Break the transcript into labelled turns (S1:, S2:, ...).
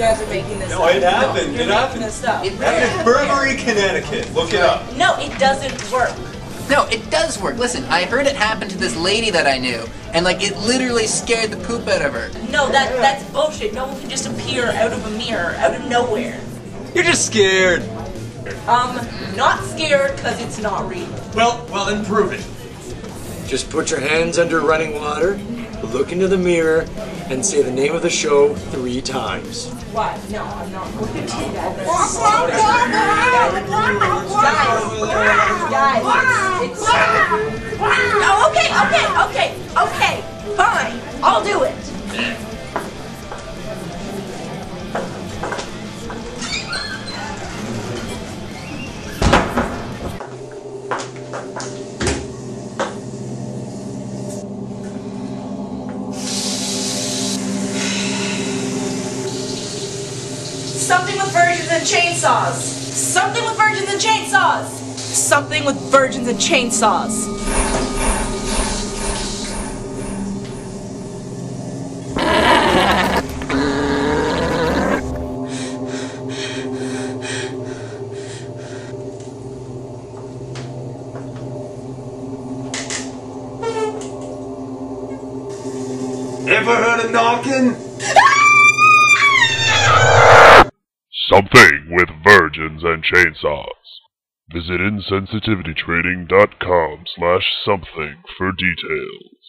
S1: guys are making this
S2: No,
S1: up.
S2: it happened.
S1: You're
S2: It
S1: making
S2: happened.
S1: this up.
S2: It happened in Burberry, Connecticut. Look it up.
S1: No, it doesn't work.
S3: No, it does work. Listen, I heard it happen to this lady that I knew, and like it literally scared the poop out of her.
S1: No, that's bullshit. No one can just appear out of a mirror, out of nowhere.
S2: You're just scared.
S1: Not scared because it's not real.
S4: Well, then prove it. Just put your hands under running water, look into the mirror, and say the name of the show 3 times.
S1: What? No, I'm not going to do that. Guys, it's okay, fine, I'll do it. Something with virgins and chainsaws. Something with virgins and chainsaws. Something with virgins and chainsaws.
S2: Ever heard of knocking?
S5: Something with virgins and chainsaws. Visit insensitivitytraining.com/something for details.